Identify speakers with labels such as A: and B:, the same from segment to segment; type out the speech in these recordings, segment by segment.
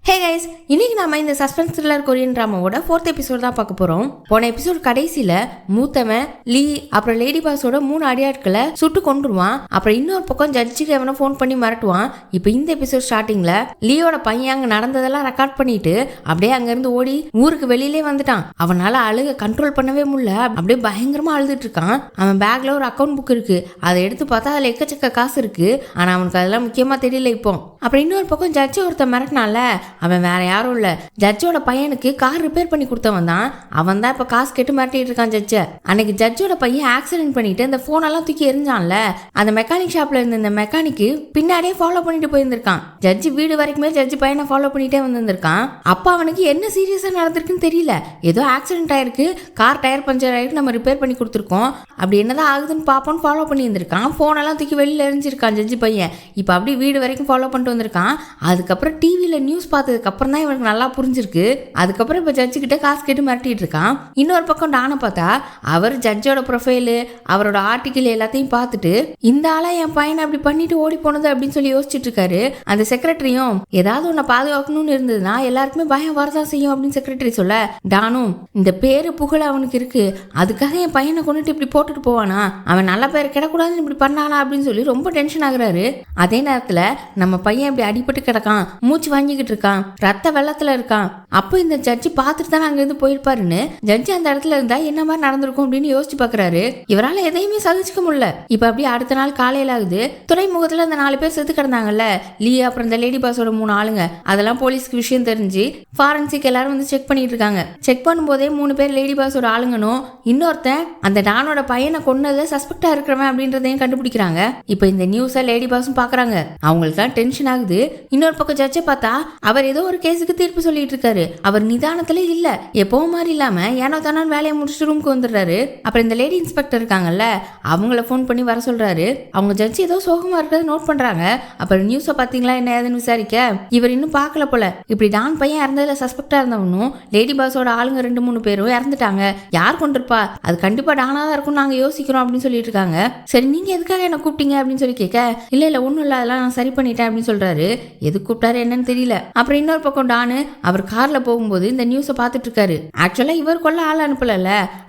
A: Hey guys, இன்னைக்கு நாம இந்த சஸ்பென்ஸ் த்ரில்லர் கொரியன் டிராமாவோட 4th எபிசோட் தான் பார்க்க போறோம். போன எபிசோட் கடைசியில மூத்தவன் லீ அப்புறம் லேடி பாஸோட 3 அடியாட்களை சுட்டு கொண்டுருவான். அப்புறம் இன்னொரு பக்கம் ஜட்ஜுக்கு அவனை ஃபோன் பண்ணி மிரட்டுவான். இப்போ இந்த எபிசோட் ஸ்டார்டிங்ல லீயோட பையன் அங்க நடந்ததெல்லாம் ரெக்கார்ட் பண்ணிட்டு அப்படியே அங்க இருந்து ஓடி ஊருக்கு வெளியிலே வந்துட்டான். அவனால அழுக கண்ட்ரோல் பண்ணவே முடியல. அப்படியே பயங்கரமா அழுதுட்டு இருக்கான். அவன் பேக்ல ஒரு அக்கௌண்ட் புக் இருக்கு. அதை எடுத்து பார்த்தா அதுல எக்கச்சக்க காசு இருக்கு. ஆனா அவனுக்கு அதெல்லாம் முக்கியமா தெரியல. இப்போ அப்புறம் இன்னொரு பக்கம் ஜட்ஜு ஒருத்தன் மிரட்டினால, அவன் வேற யாரும் இல்ல, ஜட்ஜோட பையனுக்கு கார் ரிப்பேர் பண்ணி கொடுத்தவன் தான். அவன் தான் இப்ப காசு கேட்டு மிரட்டிட்டு இருக்கான் ஜட்ஜ. அன்னைக்கு ஜட்ஜோட பையன் ஆக்சிடென்ட் பண்ணிட்டு அந்த போன் எல்லாம் தூக்கி எரிஞ்சான்ல, அந்த மெக்கானிக் ஷாப்ல இருந்த இந்த மெக்கானிக்கு பின்னாடியே ஃபாலோ பண்ணிட்டு போயிருந்திருக்கான். ஜட்ஜி வீடு வரைக்குமே ஜட்ஜி பையனை ஃபாலோ பண்ணிட்டே வந்திருக்கான். அப்ப அவனுக்கு என்ன சீரியஸா நடந்திருக்குன்னு தெரியல. ஏதோ ஆக்சிடென்ட் ஆயிருக்கு, கார் டயர் பஞ்சர் ஆயிருக்கு, நம்ம ரிப்பேர் பண்ணி கொடுத்துருக்கோம், அப்படி என்னதான் ஆகுதுன்னு பாப்போன்னு ஃபாலோ பண்ணி இருந்திருக்கான். போன் எல்லாம் தூக்கி வெளியில எரிஞ்சிருக்கான் ஜட்ஜி பையன். இப்ப அப்படி வீடு வரைக்கும் ஃபாலோ பண்ணிட்டு வந்திருக்கான். அதுக்கப்புறம் டிவியில நியூஸ் பார்த்ததுக்கு அப்புறம் தான் இவனுக்கு நல்லா புரிஞ்சிருக்கு. அதுக்கப்புறம் இப்ப ஜட்ஜு கிட்ட காசு கேட்டு மிரட்டிட்டு இருக்கான். இன்னொரு பக்கம் டானை பார்த்தா அவர் ஜட்ஜோட ப்ரொஃபைலு அவரோட ஆர்டிகிள் எல்லாத்தையும் பார்த்துட்டு இந்த ஆளா என் பையனை அப்படி பண்ணிட்டு ஓடி போனது அப்படின்னு சொல்லி யோசிச்சுட்டு இருக்காரு. அந்த செக்ரட்டரியும் ஏதாவது உன்னை பாதுகாக்கணும்னு இருந்ததுன்னா எல்லாருக்குமே பயம் வரதான் செய்யும் அப்படின்னு செக்ரட்டரி சொல்ல, டானும் இந்த பேரு புகழ் அவனுக்கு இருக்கு, அதுக்காக என் பையனை கொண்டுட்டு இப்படி போட்டுட்டு போவானா, அவன் நல்ல பேர் கிடக்கூடாதுன்னு இப்படி பண்ணானா அப்படின்னு சொல்லி ரொம்ப டென்ஷன் ஆகுறாரு. அதே நேரத்துல நம்ம பையன் இப்படி அடிபட்டு கிடக்கான், மூச்சு வாங்கிக்கிட்டு இருக்கான், ரத்த வெள்ளத்துல இருக்கான். அப்போ இந்த ஜட்ஜி பார்த்துட்டு தான் அங்க இருந்து போயிருப்பாருன்னு ஜட்ஜி அந்த இடத்துல இருந்தா என்ன மாதிரி நடந்திருக்கும் அப்படின்னு யோசிச்சு பாக்குறாரு. இவரால் எதையுமே சகிச்சுக்க முடியல. இப்ப அப்படியே அடுத்த நாள் காலையில ஆகுது. துறைமுகத்துல அந்த 4 பேர் செத்து கிடந்தாங்கல்ல, லீ அப்புறம் இந்த லேடி பாஸோட 3 ஆளுங்க, அதெல்லாம் போலீஸ்க்கு விஷயம் தெரிஞ்சு ஃபாரன்சிக் எல்லாரும் வந்து செக் பண்ணிட்டு இருக்காங்க. செக் பண்ணும்போதே 3 பேர் லேடி பாஸோட ஆளுங்கனும் இன்னொருத்தன் அந்த டானோட பையனை கொன்னதுல சஸ்பெக்டா இருக்கிறவன் அப்படின்றதையும் கண்டுபிடிக்கிறாங்க. இப்ப இந்த நியூஸை லேடி பாஸும் பாக்குறாங்க. அவங்களுக்கு தான் டென்ஷன் ஆகுது. இன்னொரு பக்கம் ஜட்ஜை பார்த்தா அவர் ஏதோ ஒரு கேஸுக்கு தீர்ப்பு சொல்லிட்டு இருக்காரு. அவர் நிதானத்துல இல்ல, எப்பவும் மாதிரி இல்லாம ஏனோ தானோ வேலையை முடிச்சுட்டு ரூமுக்கு வந்துடுறாரு. அப்புறம் இந்த லேடி இன்ஸ்பெக்டர் இருக்காங்கல்ல, அவங்கள ஃபோன் பண்ணி வர சொல்றாரு. அவங்க ஜட்ஜி ஏதோ சோகமா இருக்கிறத நோட் பண்றாங்க. அப்புறம் நியூஸை பாத்தீங்களா என்ன ஏதுன்னு விசாரிக்க, இவர் இன்னும் பார்க்கல போல. இப்படி டான் பையன் இறந்ததுல சஸ்பெக்டா இருந்தவனும் லேடி பாஸோட ஆளுங்க 2-3 பேரும் இறந்துட்டாங்க. யார் கொண்டிருப்பா, அது கண்டிப்பா டானா தான் இருக்கும் நாங்க யோசிக்கிறோம் அப்படின்னு சொல்லிட்டு இருக்காங்க. சரி நீங்க எதுக்காக என்ன கூப்பிட்டீங்க அப்படின்னு சொல்லி கேட்க, இல்ல ஒண்ணும் இல்ல, அதெல்லாம் நான் சரி பண்ணிட்டேன் அப்படின்னு சொல்றாரு. எது கூப்பிட்டாரு என்னன்னு தெரியல. அப்புறம் இன்னொரு பக்கம் டானு அவர் கார்ல போகும்போது இந்த நியூஸை பார்த்துட்டு இருக்காரு. ஆக்சுவலா இவர் கொல்ல ஆள் அனுப்பல,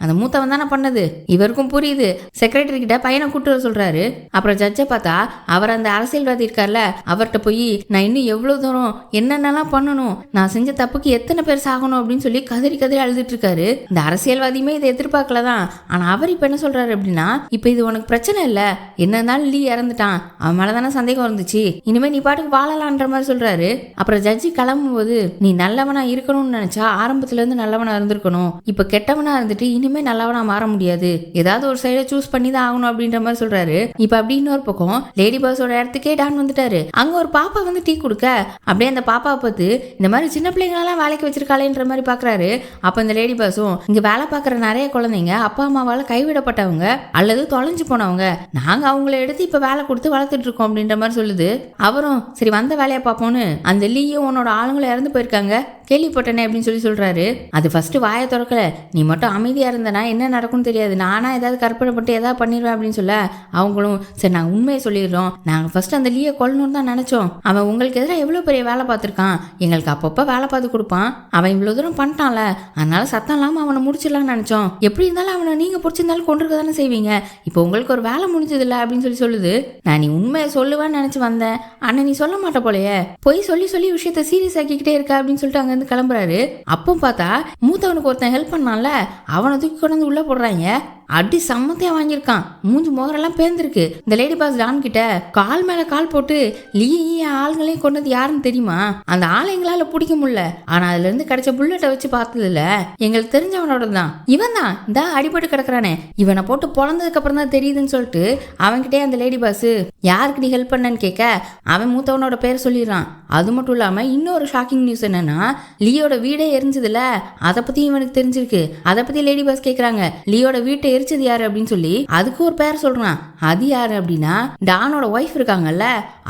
A: அந்த மூத்தவன் தானே பண்ணது. இவருக்கும் புரியுது. செக்ரட்டரி கிட்ட பையனை கூட்டு வர சொல்றாரு. அப்புறம் ஜட்ஜை பார்த்தா அவர் அந்த அரசியல்வாதி இருக்கார்ல, அவர்கிட்ட போய் நான் இன்னும் எவ்வளவு தூரம் என்னென்னலாம் பண்ணணும், நான் செஞ்ச தப்புக்கு எத்தனை பேர் சாகணும் அப்படின்னு சொல்லி கதறி கதறி அழுதுட்டு இருக்காரு. இந்த அரசியல்வாதியுமே இதை எதிர்பார்க்கலதான். ஆனா அவர் இப்ப என்ன சொல்றாரு அப்படின்னா, இப்ப இது உனக்கு பிரச்சனை இல்ல, என்ன இருந்தாலும் லீ இறந்துட்டான், அவன் மேலதானே சந்தேகம் இருந்துச்சு, இனிமே நீ பாட்டுக்கு வாழலான்ற மாதிரி சொல்றாரு. அப்புறம் ஜட்ஜி கிளம்பும் போது, நீ நல்லவனா இருக்கணும்னு நினைச்சா ஆரம்பத்துல இருந்து நல்லவனா இருந்திருக்கணும், இப்ப கெட்டவனா இருந்துட்டு இனிமே நல்லவனா மாற முடியாது, ஏதாவது ஒரு சைட சூஸ் பண்ணி தான் ஆகணும் அப்படின்ற மாதிரி சொல்றாரு. இப்ப அப்படி இன்னொரு பக்கம் லேடி பாஸோட இடத்துக்கே டான் வந்துட்டாரு. அங்க ஒரு பாப்பா வந்து டீ கொடுக்க, அப்படியே அந்த பாப்பாவை பார்த்து இந்த மாதிரி சின்ன பிள்ளைங்களெல்லாம் வேலைக்கு வச்சிருக்காளேன்ற மாதிரி பாக்குறாரு. அப்ப இந்த லேடி பாஸும், இங்க வேலை பாக்குற நிறைய குழந்தைங்க அப்பா அம்மாவால கைவிடப்பட்டவங்க அல்லது தொலைஞ்சு போனவங்க, நாங்க அவங்கள எடுத்து இப்ப வேலை கொடுத்து வளர்த்துட்டு இருக்கோம் அப்படின்ற மாதிரி சொல்லுது. அவரும் சரி வந்த வேலையை பார்ப்போம்னு, அந்த லீயும் உன்னோட ஆளுங்களும் இறந்து போயிருக்காங்க கேள்விப்பட்டனே அப்படின்னு சொல்லி சொல்றாரு. அது ஃபர்ஸ்ட் வாயை திறக்கல, நீ மட்டும் அமைதியா இருந்தனா என்ன நடக்கும்னு தெரியாது, நானா ஏதாவது கற்பனை பட்டு ஏதாவது பண்ணிடுவேன் அப்படின்னு சொல்ல, அவங்களும் சரி நாங்க உண்மையை சொல்லிடுறோம், நாங்க ஃபர்ஸ்ட் அந்த லீயை கொல்லணும்னு தான் நினைச்சோம், அவன் உங்களுக்கு எதிராக எவ்வளவு பெரிய வேலை பார்த்திருக்கான், எங்களுக்கு அப்பப்ப வேலை பார்த்து கொடுப்பான், அவன் இவ்வளவு தூரம் பண்ணிட்டான்ல, அதனால சத்தம் இல்லாம அவனை முடிச்சிடலாம்னு நினைச்சோம், எப்படி இருந்தாலும் அவனை நீங்க பிடிச்சிருந்தாலும் கொண்டிருக்க தானே செய்வீங்க, இப்போ உங்களுக்கு ஒரு வேலை முடிஞ்சது இல்லை அப்படின்னு சொல்லி சொல்லுது. நான் நீ உண்மையை சொல்லுவேன்னு நினைச்சு வந்தேன், ஆனா நீ சொல்ல மாட்ட போலையே, போய் சொல்லி சொல்லி விஷயத்த சீரியஸ் ஆக்கிக்கிட்டே இருக்க அப்படின்னு சொல்லிட்டு அங்க இருந்து கிளம்புறாரு. அப்போ பார்த்தா மூத்தவனுக்கு ஒருத்தன் ஹெல்ப் பண்ணான்ல, அவனை தூக்கி கொண்டு வந்து உள்ள போடுறாங்க. அடி சம்மத்தையா வாங்கியிருக்கான், மூஞ்சி முகரெல்லாம் பேர்ந்துருக்கு. இந்த லேடி பாஸ் டான் கிட்ட கால் மேல கால் போட்டு, லீ ஆளுங்களையும் கொண்டது யாருன்னு தெரியுமா, அந்த ஆளை எங்களால பிடிக்க முடியல, ஆனா அதுல இருந்து கிடைச்ச புல்லட்டை வச்சு பார்த்ததுல எங்களுக்கு தெரிஞ்சவனோட தான் இவன் தான் இந்த அடிபட்டு கிடக்குறானே, இவனை போட்டு பொழந்ததுக்கு அப்புறம் தான் தெரியுதுன்னு சொல்லிட்டு அவன்கிட்டே அந்த லேடி பாஸ் யாருக்கு நீ ஹெல்ப் பண்ணன்னு கேட்க, அவன் மூத்தவனோட பேர் சொல்லிடுறான். அது மட்டும் இல்லாம இன்னொரு ஷாக்கிங் நியூஸ் என்னன்னா, லீயோட வீடே எரிஞ்சதுல அதை பத்தி இவனுக்கு தெரிஞ்சிருக்கு. அதை பத்தி லேடி பாஸ் கேட்கறாங்க, லீயோட வீட்டை எரிச்சது யாரு அப்படின்னு சொல்லி அதுக்கு ஒரு பேர் சொல்றான். அது யாரு அப்படின்னா டானோட ஒய்ஃப் இருக்காங்கல்ல,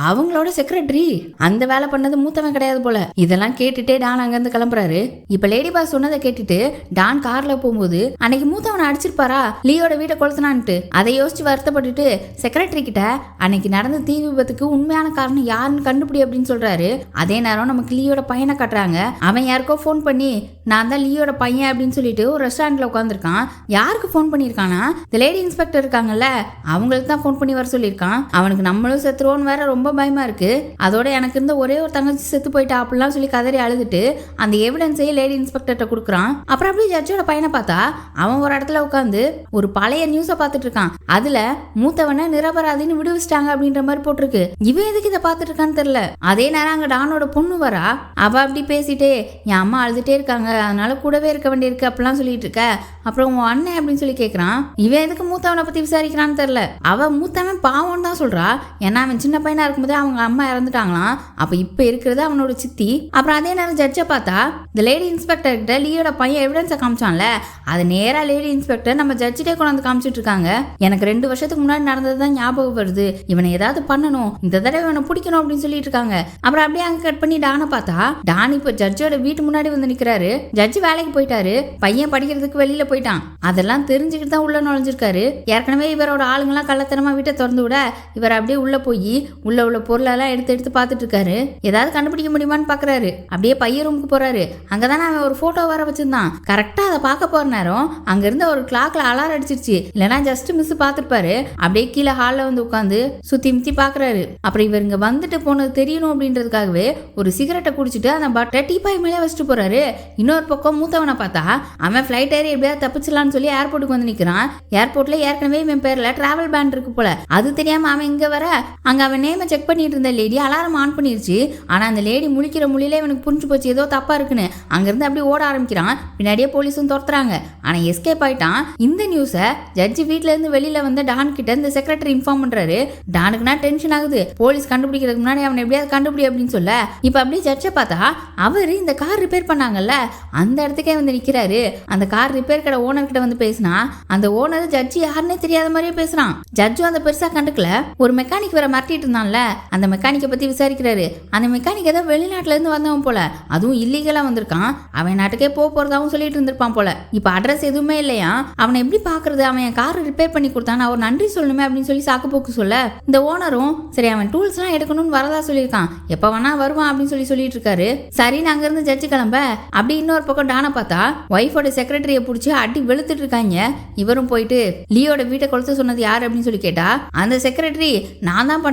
A: அவங்களோட செக்ரட்டரி. அந்த வேலை பண்ணது மூத்தவன் கிடையாது போல. இதெல்லாம் கேட்டுட்டே டான் அங்க இருந்து கிளம்புறாரு. இப்ப லேடி பாஸ் சொன்னதை கேட்டுட்டு டான் கார்ல போகும்போது அன்னைக்கு மூத்தவனை அடிச்சிருப்பாரா லியோட வீட்டை கொளுத்தினான்ட்டு அதை யோசிச்சு வருத்தப்பட்டுட்டு செக்ரட்டரி கிட்ட அன்னைக்கு நடந்த தீ விபத்துக்கு உண்மையான காரணம் யாருன்னு கண்டுபிடி அப்படின்னு சொல்றாரு. அதே நேரம் நமக்கு லியோட பையனை காட்டுறாங்க. அவன் யாருக்கோ போன் பண்ணி நான் தான் லியோட பையன் அப்படின்னு சொல்லிட்டு ஒரு ரெஸ்டாரண்ட்ல உட்காந்துருக்கான். யாருக்கு போன் பண்ணிருக்கானா இந்த லேடி இன்ஸ்பெக்டர் இருக்காங்கல்ல அவங்களுக்கு தான் போன் பண்ணி வர சொல்லியிருக்கான். அவனுக்கு நம்மளும் செத்துருவோன்னு வேற ரொம்ப பயமா இருக்கு. அதோட எனக்கு இருந்த ஒரே ஒரு தங்கச்சி செத்து போயிட்டா அப்படிலாம் சொல்லி கதறி அழுதுட்டு அந்த எவிடன்ஸையே லேடி இன்ஸ்பெக்டர்கிட்ட கொடுக்குறான். அப்புறம் அப்படியே ஜட்ஜோட பையனை பார்த்தா அவன் ஒரு இடத்துல உட்காந்து ஒரு பழைய நியூஸை பார்த்துட்டு இருக்கான். அதுல மூத்தவனை நிரபராதின்னு விடுவிச்சிட்டாங்க அப்படின்ற மாதிரி போட்டிருக்கு. இவன் எதுக்கு இதை பார்த்துட்டு இருக்கான்னு தெரியல. அதே நேரம் அங்க டானோட பொண்ணு வரா. அவ அப்படி பேசிட்டே என் அம்மா அழுதுட்டே இருக்காங்க அதனால கூடவே இருக்க வேண்டியிருக்கு அப்படிலாம் சொல்லிட்டு இருக்க. அப்புறம் உன் அண்ணன் அப்படின்னு சொல்லி கேட்கறான். இவன் எதுக்கு மூத்தவனை பத்தி விசாரிக்கிறான்னு தெரியல. அவ மூத்தவன் பாவம் தான் சொல்றா. ஏன்னா அவன் சின்ன பையனா இருக்கும்போதே அவங்க அம்மா இறந்துட்டாங்களாம். அப்ப இப்ப இருக்கிறது அவனோட சித்தி. அப்புறம் அதே நேரம் ஜட்ஜை பார்த்தா இந்த லேடி இன்ஸ்பெக்டர் கிட்ட லியோட பையன் எவிடன்ஸை காமிச்சான்ல அது நேரா லேடி இன்ஸ்பெக்டர் நம்ம ஜட்ஜிட்டே கொண்டாந்து காமிச்சிட்டு இருக்காங்க. எனக்கு 2 வருஷத்துக்கு முன்னாடி நடந்ததுதான் ஞாபகம் வருது. இவனை ஏதாவது பண்ணணும், இந்த தடவை இவனை பிடிக்கணும் அப்படின்னு சொல்லிட்டு இருக்காங்க. அப்புறம் அப்படியே அங்க கட் பண்ணி டானை பார்த்தா டான் இப்ப ஜட்ஜோட வீட்டு முன்னாடி வந்து நிக்கிறாரு. ஜட்ஜி வேலைக்கு போயிட்டாரு, பையன் படிக்கிறதுக்கு வெளியில போயிட்டான். அதெல்லாம் தெரிஞ்சுக்கிட்டு தான் உள்ள நுழைஞ்சிருக்காரு. ஏற்கனவே இவரோட ஆளுங்கெல்லாம் கள்ளத்தனமா வீட்டை திறந்து விட இவர் அப்படியே உள்ள போய் உள்ள பொருளெல்லாம் எடுத்து பார்த்துட்டு இருக்காரு. ஏதாவது கண்டுபிடிக்க முடியுமான்னு பாக்குறாரு. அப்படியே பையன் ரூமுக்கு போறாரு. அங்கதானே அவன் ஒரு போட்டோ வர வச்சிருந்தான். கரெக்டா அதை பார்க்க போற நேரம் அங்க இருந்த ஒரு கிளாக்ல அலாரம் அடிச்சிருச்சு. இல்லைன்னா ஜஸ்ட் மிஸ் பாத்துருப்பாரு. அப்படியே கீழே ஹால்ல வந்து உட்காந்து சுத்தி முத்தி பாக்குறாரு. அப்புறம் இவர் இங்க வந்துட்டு போனது தெரியணும் அப்படின்றதுக்காகவே ஒரு சிகரெட்டை குடிச்சிட்டு அந்த பட்டை டீப்பாய் மேலே வச்சுட்டு போறாரு. இன்னொரு பக்கம் மூத்தவனை பார்த்தா அவன் ஃபிளைட் ஏறி எப்படியாவது தப்பிச்சிடலான்னு சொல்லி ஏர்போர்ட்டுக்கு வந்து நிக்கிறான். ஏர்போர்ட்ல ஏற்கனவே இவன் பேர்ல டிராவல் பேன் இருக்கு போல. அது தெரியாம அவன் இங்க வர அங்க அவன் நேம செக் பண்ணிட்டு இருந்த லேடி அலாரம் ஆன் பண்ணிருச்சு. ஆனா அந்த லேடி முழிக்கிற மொழியில இவனுக்கு புரிஞ்சு போச்சு ஏதோ தப்பா இருக்குன்னு. அங்க இருந்து அப்படியே ஓட ஆரம்பிக்கிறான். பின்னாடியே போலீஸும் துரத்துறாங்க. ஆனா எஸ்கேப் ஆயிட்டான். இந்த நியூஸை ஜட்ஜி வீட்ல இருந்து வெளியில வந்து டான் கிட்ட இந்த செக்ரட்டரி இன்ஃபார்ம் பண்றாரு. டானுக்குனா டென்ஷன் ஆகுது. போலீஸ் கண்டுபிடிக்கிறதுக்கு முன்னாடி அவனை எப்படியாவது கண்டுபிடி அப்படின்னு சொல்ல இப்ப அப்படியே ஜட்ஜை பார்த்தா அவரு இந்த கார் ரிப்பேர் பண்ணாங்கல்ல அந்த இடத்துக்கே வந்து நிக்கிறாரு. அந்த கார் ரிப்பேர் கடை ஓனர் கிட்ட வந்து பேசினா அந்த ஓனர் ஜட்ஜி யாருன்னே தெரியாத மாதிரியே பேசுறான். ஜட்ஜும் அந்த பெருசா கண்டுக்கல. ஒரு மெக்கானிக் வேற மாட்டிட்டு இருந்தான்ல அந்த மெக்கானிக்கை பத்தி விசாரிக்கிறாரு. அந்த மெக்கானிக் ஏதோ வெளிநாட்டுல இருந்து வந்தவன் போல, அதுவும் இல்லீகலா வந்திருக்கான். அவன் நாட்டுக்கே போறதாவும் சொல்லிட்டு இருந்திருப்பான் போல. இப்ப அட்ரஸ் எதுவுமே இல்லையா, அவனை எப்படி பாக்குறது, அவன் என் கார் ரிப்பேர் பண்ணி கொடுத்தான், அவர் நன்றி சொல்லணுமே அப்படின்னு சொல்லி சாக்கு போக்கு சொல்ல இந்த ஓனரும் சரி அவன் டூல்ஸ் எல்லாம் எடுக்கணும்னு வரதா சொல்லியிருக்கான், எப்ப வேணா வருவான் அப்படின்னு சொல்லிட்டு இருக்காரு. சரின்னு அங்க இருந்து ஜட்ஜி கிளம்ப அப்படி இன்னொரு பக்கம் டானை பார்த்தா ஒய்ஃபோட செக்ரட்டரியை பிடிச்சி அடி வெளுத்துட்டு இருக்காங்க. இவரும் போயிட்டு லியோட வீட்டை கொளுத்த சொன்னது யாரு அப்படின்னு சொல்லி கேட்டா அந்த செக்ரட்டரி நானா தான்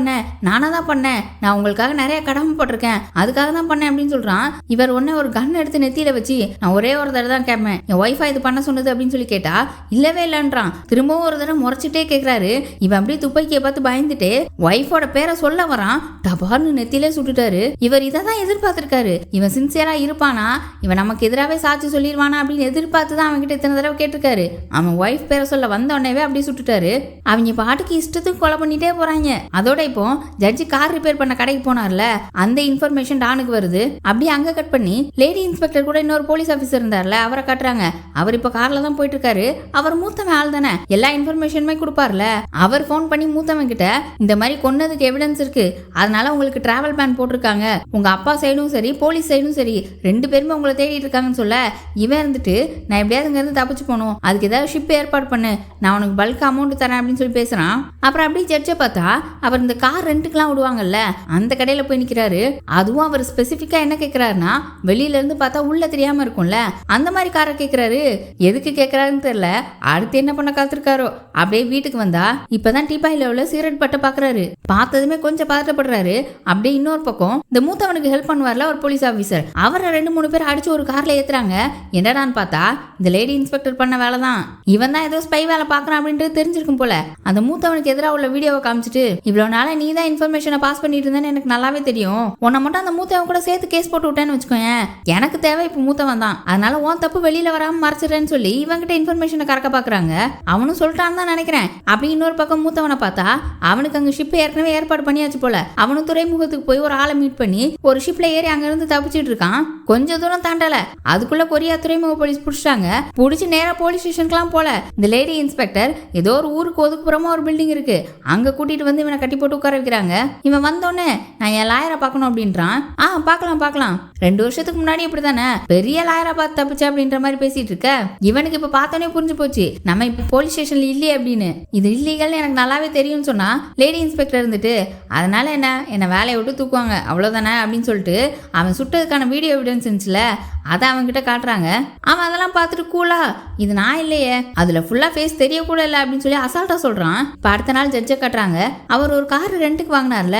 A: பண்ணேன், நான் உங்களுக்காக நிறைய கடமைப்பட்டிருக்கேன் அதுக்காக தான் பண்ணேன் அப்படின்னு சொல்றான். இவர் உடனே ஒரு கன் எடுத்து நெத்தியில வச்சு நான் ஒரே ஒரு தடவை தான் கேட்பேன் என் ஒய்ஃபா இது பண்ண சொன்னது அப்படின்னு சொல்லி கேட்டா இல்லவே இல்லைன்றான். திரும்பவும் ஒரு தடவை முறைச்சிட்டே கேட்கிறாரு. இவன் அப்படியே துப்பாக்கியை பார்த்து பயந்துட்டு ஒய்ஃபோட பேரை சொல்ல வரான். டபார்னு நெத்தியிலே சுட்டுட்டாரு. இவர் இதை தான் எதிர்பார்த்திருக்காரு. இவன் சின்சியரா இருப்பானா, இவன் நமக்கு எதிராகவே சாட்சி சொல்லிடுவானா அப்படின்னு எதிர்பார்த்து தான் அவன் கிட்ட இத்தனை தடவை கேட்டிருக்காரு. அவன் ஒய்ஃப் பேரை சொல்ல வந்த உடனே அப்படியே சுட்டுட்டாரு. அவங்க பாட்டுக்கு இஷ்டத்துக்கு கொலை பண்ணிட்டே போறாங்க. அதோட இப்போ ஜட்ஜி கார் ரிப்பேர் பண்ண கடைக்கு போனார்ல அந்த இன்ஃபர்மேஷன் டானுக்கு வருது. அப்படியே அங்க கட் பண்ணி லேடி இன்ஸ்பெக்டர் கூட இன்னொரு போலீஸ் ஆபீசர் இருந்தார்ல அவரை காட்டுறாங்க. அவர் இப்ப கார்ல தான் போயிட்டு இருக்காரு. அவர் மூத்தவன் ஆள் தானே, எல்லா இன்ஃபர்மேஷனுமே கொடுப்பார்ல. அவர் போன் பண்ணி மூத்தவன் கிட்ட இந்த மாதிரி கொன்னதுக்கு எவிடன்ஸ் இருக்கு, அதனால உங்களுக்கு டிராவல் பேன் போட்டிருக்காங்க, உங்க அப்பா சைடும் சரி போலீஸ் சைடும் சரி 2 பேருமே உங்களை தேடிட்டு இருக்காங்கன்னு சொல்ல இவன் இருந்துட்டு நான் எப்படியாவது இங்க இருந்து தப்பிச்சு போகணும், அதுக்கு ஏதாவது ஷிப் ஏற்பாடு பண்ணு, நான் உனக்கு பல்க் அமௌண்ட் தரேன் அப்படின்னு சொல்லி பேசுறான். அப்புறம் அப்படியே ஜட்ஜை பார்த்தா அவர் இந்த கார் ரெண்டுக்கெல்லாம் விடுவாங்கல்ல அந்த கடையில போய் நிக்கிறாரு. அதுவும் அவர் ஸ்பெசிபிக்கா என்ன கேட்கிறாருன்னா வெளியில இருந்து பார்த்தா உள்ள தெரியாம இருக்கும்ல அந்த மாதிரி காரை கேட்கிறாரு. எதுக்கு கேட்கிறாருன்னு தெரியல. அடுத்து என்ன பண்ண காத்திருக்காரோ. அப்படியே வீட்டுக்கு வந்தா இப்பதான் டீபாயில உள்ள சிகரெட் பட்டை பாக்குறாரு. பார்த்ததுமே கொஞ்சம் பதட்டப்படுறாரு. அப்படியே இன்னொரு பக்கம் இந்த மூத்தவனுக்கு ஹெல்ப் பண்ணுவார்ல ஒரு போலீஸ் ஆபீசர், அவரை 2-3 பேர் அடிச்சு ஒரு கார்ல ஏத்துறாங்க. என்னடான்னு பார்த்தா இந்த லேடி இன்ஸ்பெக்டர் பண்ண வேலை தான். இவன் தான் ஏதோ ஸ்பை வேலை பாக்குறான் அப்படின்றது தெரிஞ்சிருக்கும் போல. அந்த மூத்தவனுக்கு எதிராக உள்ள வீடியோவை காமிச்சிட்டு இவ்வளவு நாள நீ தான் இன்ஃபர்மேஷனை பாஸ் பண்ணிட்டு இருந்தேன்னு எனக்கு நல்லாவே தெரியும், உன்னை மட்டும் அந்த மூத்தவன் கூட சேர்த்து கேஸ் போட்டு விட்டேன்னு வச்சுக்கோங்க, எனக்கு தேவை இப்ப மூத்தவன் தான், அதனால உன் தப்பு வெளியில வராம மறைச்சிடுறேன்னு சொல்லி இவன்கிட்ட இன்ஃபர்மேஷனை கறக்க பாக்குறாங்க. அவனும் சொல்லிட்டான்னு தான் நினைக்கிறேன். அப்படி இன்னொரு பக்கம் மூத்தவனை பார்த்தா அவனுக்கு அங்க ஷிப் ஏற்கனவே ஏற்பாடு பண்ணியாச்சு போல. அவனும் துறைமுகத்துக்கு போய் ஒரு ஆளை மீட் பண்ணி ஒரு ஷிப்ல ஏறி அங்க இருந்து தப்பிச்சிட்டு இருக்கான். கொஞ்ச தூரம் தாண்டல அதுக்குள்ள கொரியா துறைமுக போலீஸ் புடிச்சிட்டாங்க. புடிச்சு நேரா போலீஸ் ஸ்டேஷனுக்குலாம் போல. இந்த லேடி இன்ஸ்பெக்டர் ஏதோ ஒரு ஊருக்கு ஒதுக்குப்புறமா ஒரு பில்டிங் இருக்கு, அங்க கூட்டிட்டு வந்து இவனை கட்டி போட்டு உட்கார வைக்கிறாங்க. இவன் வந்தோடனே நான் என் லாயரை பார்க்கணும் அப்படின்றான். பார்க்கலாம் 2 வருஷத்துக்கு முன்னாடி இப்படிதானே பெரிய லாயரா பார்த்து தப்பிச்சு அப்படின்ற மாதிரி பேசிட்டு இருக்க. இவனுக்கு இப்ப பார்த்தோன்னே புரிஞ்சு போச்சு நம்ம இப்ப போலீஸ் ஸ்டேஷன்ல இல்லையே அப்படின்னு. இது இல்லீகல் எனக்கு நல்லாவே தெரியும்னு சொன்னா லேடி இன்ஸ்பெக்டர் இருந்துட்டு அதனால என்ன வேலையை விட்டு தூக்குவாங்க அவ்வளவுதானே அப்படின்னு சொல்லிட்டு அவன் சுட்டதுக்கான வீடியோ எவிடன்ஸ் இருந்துச்சுல அதை அவன்கிட்ட காட்டுறாங்க. அவன் அதெல்லாம் பார்த்துட்டு கூலா இது நான் இல்லையே, அதுல ஃபுல்லா ஃபேஸ் தெரியக்கூட இல்லை அப்படின்னு சொல்லி அசால்ட்டா சொல்றான். இப்போ அடுத்த நாள் ஜட்ஜை காட்டுறாங்க. அவர் ஒரு கார் ரெண்டுக்கு வாங்கினார்ல,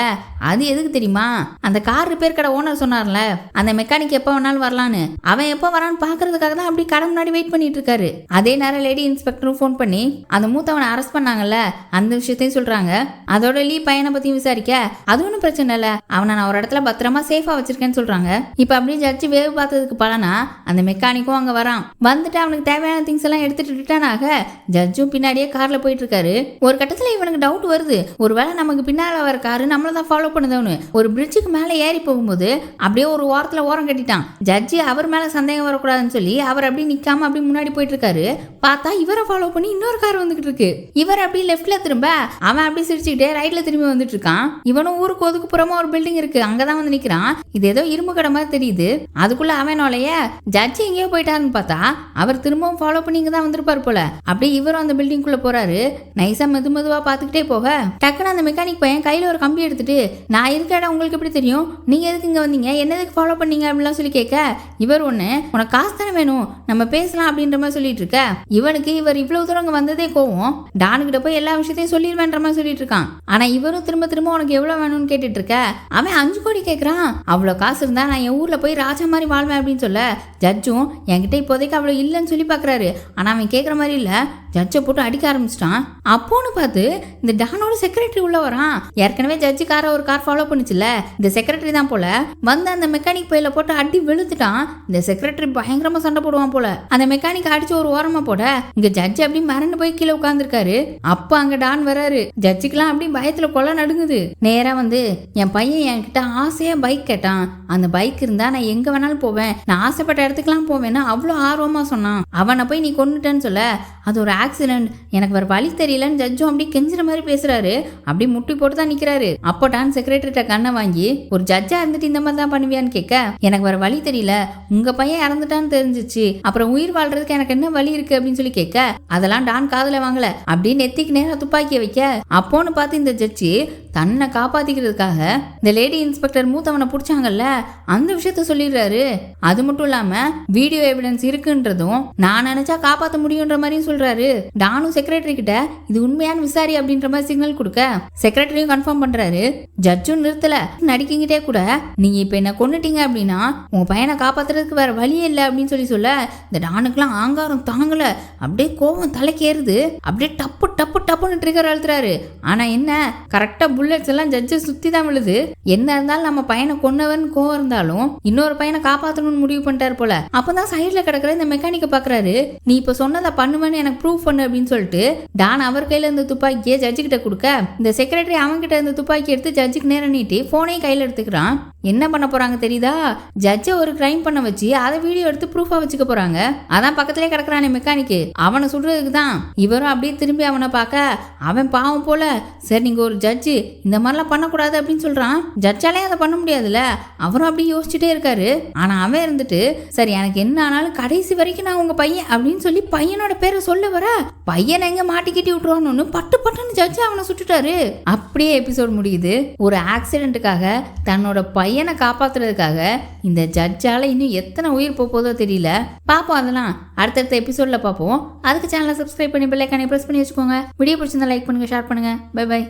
A: அது எதுக்கு தெரியுமா? அந்த கார் ரிப்பேர் கடை ஓனர் சொன்னார்ல அந்த மெக்கானிக் எப்போ வேணாலும் வரலான்னு, அவன் எப்போ வரான்னு பாக்குறதுக்காக தான் அப்படி கடை முன்னாடி வெயிட் பண்ணிட்டு இருக்காரு. அதே நேரம் லேடி இன்ஸ்பெக்டரும் ஃபோன் பண்ணி அந்த மூத்தவனை அரெஸ்ட் பண்ணாங்கல்ல அந்த விஷயத்தையும் சொல்றாங்க. அதோட லீ பையனை பத்தியும் விசாரிக்க அது ஒன்றும் பிரச்சனை இல்லை, அவனை நான் ஒரு இடத்துல பத்திரமா சேஃபா வச்சிருக்கேன்னு சொல்றாங்க. இப்போ அப்படியே ஜட்ஜி வேவு பார்த்ததுக்கு பலனா அந்த மெக்கானிக்கும் அங்க வரான். வந்துட்டு அவனுக்கு தேவையான திங்ஸ் எல்லாம் எடுத்துட்டு ரிட்டர்ன் ஆக ஜட்ஜும் பின்னாடியே கார்ல போயிட்டு இருக்காரு. ஒரு கட்டத்துல இவனுக்கு டவுட் வருது, ஒருவேளை நமக்கு பின்னால வர காரு நம்மள தான் ஃபாலோ பண்ணுதவனு. ஒரு பிரிட்ஜுக்கு மேல ஏறி போகும்போது அப்படியே ஒரு ஓரத்துல ஓரம் கட்டிட்டான். ஜட்ஜி அவர் மேல சந்தேகம் வரக்கூடாதுன்னு சொல்லி அவர் அப்படி நிக்காம அப்படி முன்னாடி போயிட்டு இருக்காரு. பார்த்தா இவரை ஃபாலோ பண்ணி இன்னொரு கார் வந்துகிட்டு இருக்கு. இவர் அப்படி லெஃப்ட்ல திரும்ப அவன் அப்படி சிரிச்சுக்கிட்டே ரைட்ல திரும்பி வந்துட்டு இருக்கான். இவனும் ஊருக்கு ஒதுக்குப்புறமா ஒரு பில்டிங் இருக்கு அங்கதான் வந்து நிக்கிறான். இது ஏதோ இரும்பு கடை மாதிரி தெரியுது. அதுக்குள்ள அவனோலைய ஜட்ஜி எங்கேயோ போயிட்டாருன்னு பார்த்தா அவர் திரும்பவும் ஃபாலோ பண்ணி இங்க தான் வந்திருப்பாரு போல. அப்படியே இவரும் அந்த பில்டிங் குள்ள போறாரு. நைஸா மெதுவா பாத்துக்கிட்டே போக டக்குன்னு அந்த மெக்கானிக் பையன் கையில ஒரு கம்பி எடுத்துட்டு நான் இருக்க இடம் உங்களுக்கு எப்படி தெரியும், நீங்க எதுக்கு இங்க வந்தீங்க, என்னதுக்கு ஃபாலோ பண்ணீங்க அப்படின்லாம் சொல்லி கேட்க இவர் ஒண்ணு உனக்கு காசு தானே வேணும் நம்ம பேசலாம் அப்படின்ற மாதிரி சொல்லிட்டு இருக்க. இவனுக்கு இவர் இவ்வளவு தூரம் வந்ததே கோவம், டானுகிட்ட போய் எல்லா விஷயத்தையும் சொல்லிடுவேன்ற மாதிரி சொல்லிட்டு இருக்கான். ஆனா இவரும் திரும்ப உனக்கு எவ்வளவு வேணும்னு கேட்டுட்டு இருக்க. அவன் 5 கோடி கேட்கறான். அவ்வளவு காசு இருந்தா நான் என் ஊர்ல போய் ராஜா மாதிரி வாழ்வேன் அப்படின்னு சொல்ல ஜட்ஜும் என்கிட்ட இப்போதைக்கு அவ்வளவு இல்லைன்னு சொல்லி பாக்குறாரு. ஆனா அவன் கேட்கற மாதிரி இல்ல, ஜட்ஜை போட்டு அடிக்க ஆரம்பிச்சிட்டான். அப்போன்னு பார்த்து இந்த டானோட செக்ரட்டரி உள்ள வரான். ஏற்கனவே ஜட்ஜி ஒரு கார் ஃபாலோ பண்ணுச்சுல இந்த செக்ரட்டரி தான் போல. வந்து அந்த மெக்கானிக் பையில போட்டு அடி வெளுத்துட்டான். இந்த செக்ரட்டரி பயங்கரமா சண்டை போடுவான் போல. அந்த மெக்கானிக் அடிச்சு ஒரு ஓரமா போட இங்க ஜட்ஜி அப்படி மறந்து போய் கீழே உட்கார்ந்துருக்காரு. அப்ப அங்க டான் வராரு. ஜட்ஜிக்கெல்லாம் அப்படி பயத்துல கொலை நடுங்குது. நேரா வந்து என் பையன் என்கிட்ட ஆசையா பைக் கேட்டான், அந்த பைக் இருந்தா நான் எங்க வேணாலும் போவேன், நான் ஆசைப்பட்ட இடத்துக்குலாம் போவேன்னு அவ்வளவு ஆர்வமா சொன்னான். அவனை போய் நீ கொண்டுட்டேன்னு சொல்ல அது ஒரு ஆக்சிடென்ட், எனக்கு வேற வழி தெரியலன்னு ஜட்ஜும் அப்படி கெஞ்சுற மாதிரி பேசுறாரு. அப்படி முட்டி போட்டு தான் நிக்கிறாரு. அப்போ டான் செக்ரட்டரிட்ட கண்ணை வாங்கி ஒரு ஜட்ஜா இருந்துட்டு இந்த மாதிரி தான் பண்ணுவியான்னு கேட்க எனக்கு வேற வழி தெரியல, உங்க பையன் இறந்துட்டான்னு தெரிஞ்சிச்சு, அப்புறம் உயிர் வாழ்றதுக்கு எனக்கு என்ன வழி இருக்கு அப்படின்னு சொல்லி கேட்க அதெல்லாம் டான் காதுல வாங்கல. அப்படின்னு நெத்திக்கு நேரம் துப்பாக்கிய வைக்க அப்போன்னு பார்த்து இந்த ஜட்ஜி தன்னை காப்பாத்திக்கிறதுக்காக இந்த லேடி இன்ஸ்பெக்டர் மூத்தவனை பிடிச்சாங்கல்ல அந்த விஷயத்த சொல்லிடுறாரு. அது மட்டும் இல்லாம வீடியோ எவிடன்ஸ் இருக்குன்றதும் நான் நினைச்சா காப்பாற்ற முடியுன்ற மாதிரியும் சொல்றாரு. டானும் செக்ரட்டரி கிட்ட இது உண்மையான விசாரி அப்படின்ற மாதிரி சிக்னல் கொடுக்க செக்ரட்டரியும் கன்ஃபார்ம் பண்றாரு. ஜட்ஜும் நிறுத்தல, நடிக்கிட்டே கூட நீங்க இப்ப என்ன கொன்னுட்டீங்க அப்படின்னா உங்க பையனை காப்பாத்துறதுக்கு வேற வழியே இல்லை அப்படின்னு சொல்ல இந்த டானுக்குலாம் ஆங்காரம் தாங்கல. அப்படியே கோவம் தலைக்கேறுது. அப்படியே டப்புன்னு ட்ரிகர் அழுத்துறாரு. ஆனா என்ன கரெக்டா புல்லட்ஸ் எல்லாம் ஜட்ஜை சுத்தி தான் விழுது. என்ன இருந்தாலும் நம்ம பையனை கொன்னவன் கோவம் இருந்தாலும் இன்னொரு பையனை காப்பாற்றணும்னு முடிவு பண்ணிட்டாரு போல. அப்பதான் சைட்ல கிடக்குற இந்த மெக்கானிக்க பாக்குறாரு. நீ இப்ப சொன்னதை பண்ணுவேன்னு எனக்கு ப்ரூவ் பண்ணு அப்படின்னு சொல்லிட்டு டான் அவர் கையில இருந்த துப்பாக்கியை ஜட்ஜு கிட்ட கொடுக்க இந்த செக்ரட்டரி அவன் கிட்ட இருந்த துப்பாக்கி எடுத்து ஜட்ஜுக்கு நேரம் நீட்டி போனையும் கையில எடுத்துக்கிறான். என்ன பண்ண போறாங்க தெரியுதா? ஜட்ஜை ஒரு கிரைம் பண்ண வச்சு அதை வீடியோ எடுத்து ப்ரூஃபா வச்சுக்க போறாங்க. அதான் பக்கத்திலே கிடக்குறானே மெக்கானிக்கு, அவனை சுடுறதுக்கு தான். இவரும் அப்படியே திரும்பி அவனை பார்க்க அவன் பாவம் போல, சரி நீங்க ஒரு ஜட்ஜு இந்த மாதிரிலாம் பண்ணக்கூடாது அப்படின்னு சொல்றான். ஜட்ஜாலே அதை பண்ண முடியாதுல்ல. அவரும் அப்படியே யோசிச்சுட்டே இருக்காரு. ஆனா அவன் இருந்துட்டு சரி எனக்கு என்ன ஆனாலும் கடைசி வரைக்கும் நான் உங்க பையன் அப்படின்னு சொல்லி பையனோட பேரை சொல்ல வர பையனை எங்க மாட்டிக்கிட்டி விட்டுருவான்னு பட்டுன்னு ஜட்ஜு அவனை சுட்டுட்டாரு. அப்படியே எபிசோட் முடியுது. ஒரு ஆக்சிடென்ட்டுக்காக தன்னோட பையனை காப்பாத்துறதுக்காக இந்த ஜட்ஜால இன்னும் எத்தனை உயிர் போதோ தெரியல. பாப்போம், அதெல்லாம் அடுத்தடுத்த எபிசோட்ல பார்ப்போம். அதுக்கு சேனலை சப்ஸ்கிரைப் பண்ணி பெல் ஐகானை பிரஸ் பண்ணி வச்சுக்கோங்க. வீடியோ பிடிச்சிருந்தா லைக் பண்ணுங்க, ஷேர் பண்ணுங்க. Bye by.